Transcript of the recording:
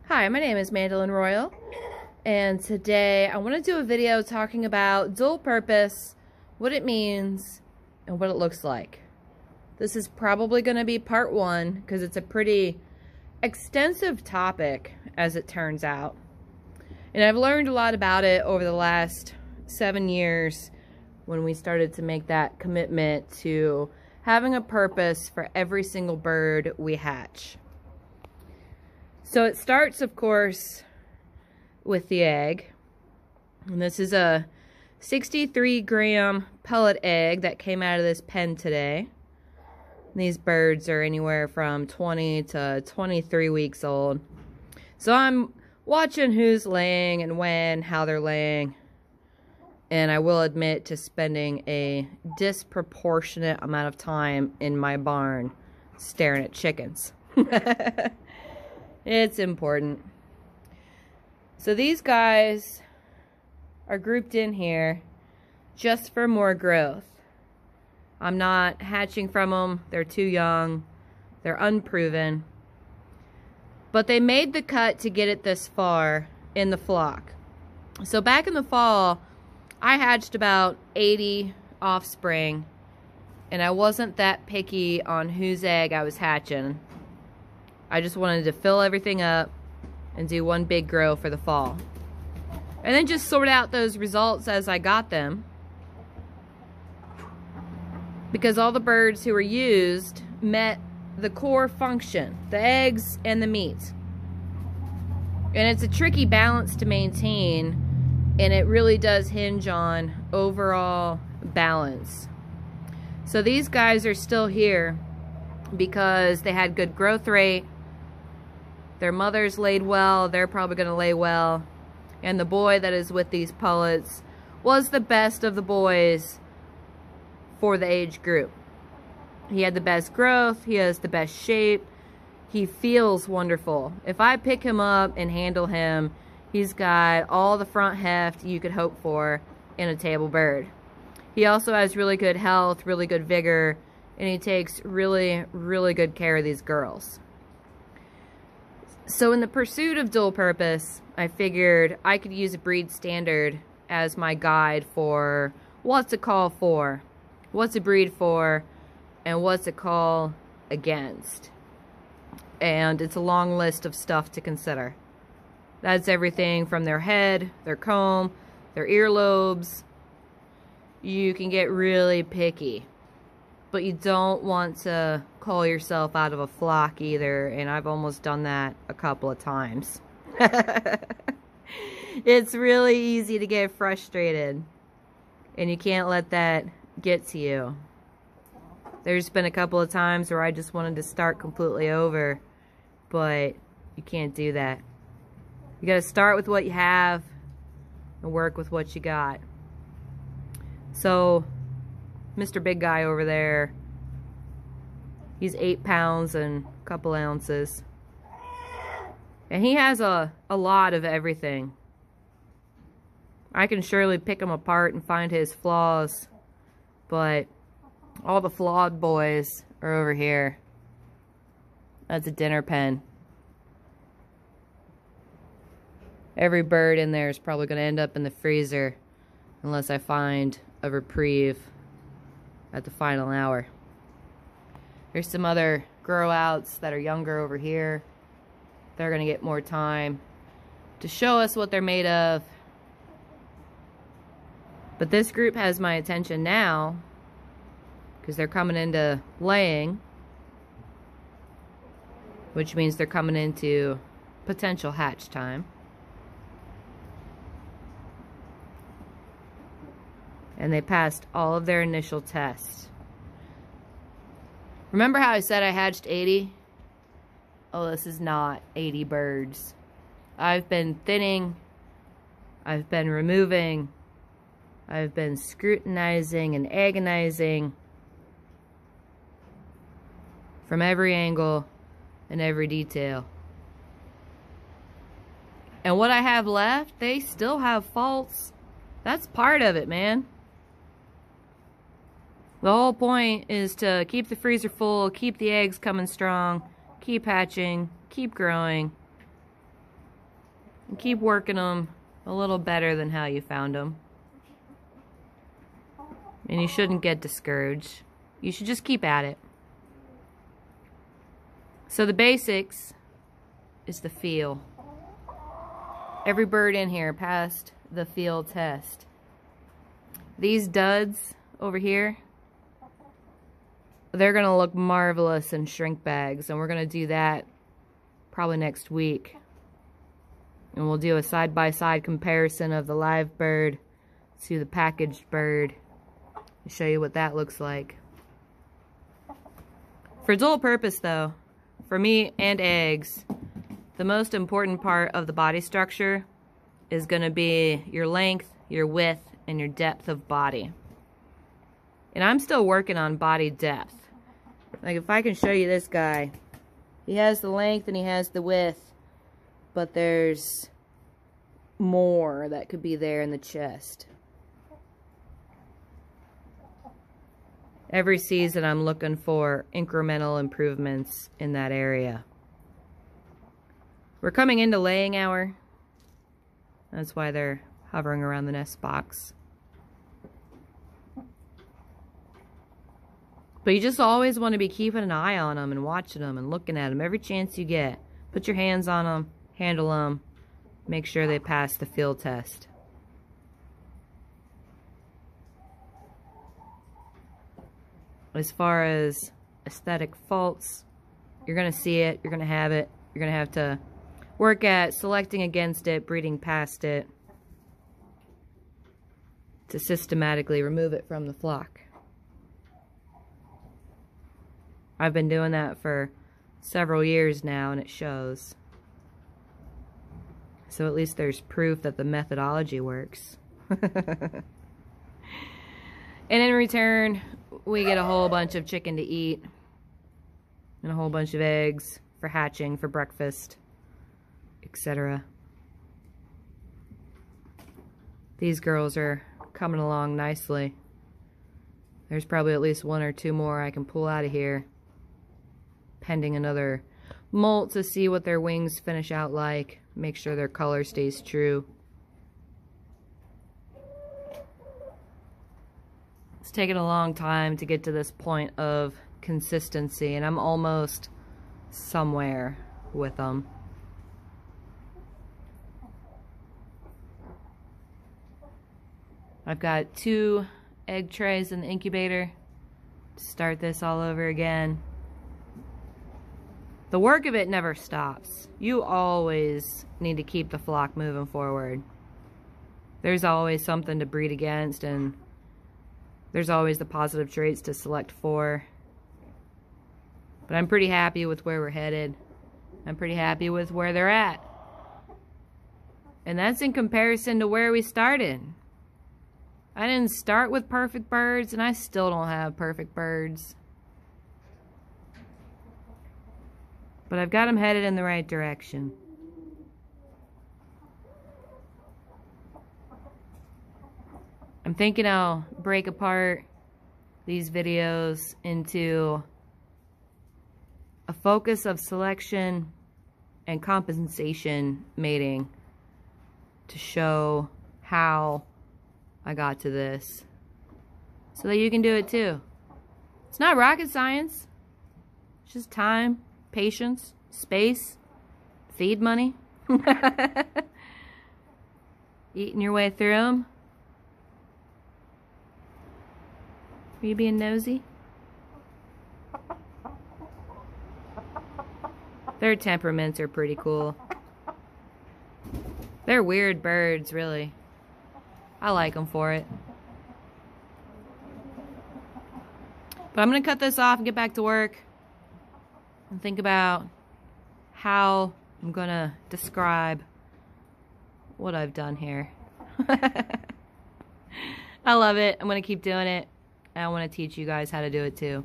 Hi, my name is Mandolin Royal, and today I want to do a video talking about dual purpose, what it means, and what it looks like. This is probably going to be part one because it's a pretty extensive topic as it turns out. And I've learned a lot about it over the last 7 years when we started to make that commitment to having a purpose for every single bird we hatch. So it starts, of course, with the egg. And this is a 63-gram pellet egg that came out of this pen today. These birds are anywhere from 20 to 23 weeks old. So I'm watching who's laying and when, how they're laying. And I will admit to spending a disproportionate amount of time in my barn staring at chickens. It's important. So these guys are grouped in here just for more growth. I'm not hatching from them. They're too young. They're unproven. But they made the cut to get it this far in the flock. So back in the fall, I hatched about 80 offspring, and I wasn't that picky on whose egg I was hatching. I just wanted to fill everything up and do one big grow for the fall. And then just sort out those results as I got them. Because all the birds who were used met the core function, the eggs and the meat. And it's a tricky balance to maintain, and it really does hinge on overall balance. So these guys are still here because they had good growth rate. Their mothers laid well. They're probably going to lay well. And the boy that is with these pullets was the best of the boys for the age group. He had the best growth. He has the best shape. He feels wonderful. If I pick him up and handle him, he's got all the front heft you could hope for in a table bird. He also has really good health, really good vigor, and he takes really, really good care of these girls. So in the pursuit of dual purpose, I figured I could use a breed standard as my guide for what's a call for, what's a breed for, and what's a call against. And it's a long list of stuff to consider. That's everything from their head, their comb, their earlobes. You can get really picky. But you don't want to call yourself out of a flock either, and I've almost done that a couple of times. It's really easy to get frustrated, and you can't let that get to you. There's been a couple of times where I just wanted to start completely over, but you can't do that. You gotta start with what you have and work with what you got. So Mr. Big Guy over there, he's 8 pounds and a couple ounces. And he has a lot of everything. I can surely pick him apart and find his flaws, but all the flawed boys are over here. That's a dinner pen. Every bird in there is probably going to end up in the freezer unless I find a reprieve at the final hour. There's some other grow outs that are younger over here. They're going to get more time to show us what they're made of. But this group has my attention now because they're coming into laying, which means they're coming into potential hatch time. And they passed all of their initial tests. Remember how I said I hatched 80? Oh, this is not 80 birds. I've been thinning. I've been removing. I've been scrutinizing and agonizing from every angle and every detail. And what I have left, they still have faults. That's part of it, man. The whole point is to keep the freezer full, keep the eggs coming strong, keep hatching, keep growing. And keep working them a little better than how you found them. And you shouldn't get discouraged. You should just keep at it. So the basics is the feel. Every bird in here passed the feel test. These duds over here, they're gonna look marvelous in shrink bags, and we're gonna do that probably next week. And we'll do a side-by-side comparison of the live bird to the packaged bird and show you what that looks like. For dual purpose though, for meat and eggs, the most important part of the body structure is going to be your length, your width, and your depth of body. And I'm still working on body depth. Like if I can show you this guy, he has the length and he has the width, but there's more that could be there in the chest. Every season I'm looking for incremental improvements in that area. We're coming into laying hour. That's why they're hovering around the nest box. But you just always want to be keeping an eye on them and watching them and looking at them every chance you get. Put your hands on them, handle them, make sure they pass the field test. As far as aesthetic faults, you're going to see it, you're going to have it, you're going to have to work at selecting against it, breeding past it, to systematically remove it from the flock. I've been doing that for several years now, and it shows. So at least there's proof that the methodology works. And in return, we get a whole bunch of chicken to eat, and a whole bunch of eggs for hatching, for breakfast, etc. These girls are coming along nicely. There's probably at least one or two more I can pull out of here, pending another molt to see what their wings finish out like, make sure their color stays true. It's taken a long time to get to this point of consistency, and I'm almost somewhere with them. I've got 2 egg trays in the incubator to start this all over again. The work of it never stops. You always need to keep the flock moving forward. There's always something to breed against, and there's always the positive traits to select for. But I'm pretty happy with where we're headed. I'm pretty happy with where they're at. And that's in comparison to where we started. I didn't start with perfect birds, and I still don't have perfect birds. But I've got them headed in the right direction. I'm thinking I'll break apart these videos into a focus of selection and compensation mating to show how I got to this, so that you can do it too. It's not rocket science. It's just time, patience, space, feed money. Eating your way through them. Are you being nosy? Their temperaments are pretty cool. They're weird birds, really. I like them for it. But I'm going to cut this off and get back to work and think about how I'm going to describe what I've done here. I love it. I'm going to keep doing it. And I want to teach you guys how to do it too.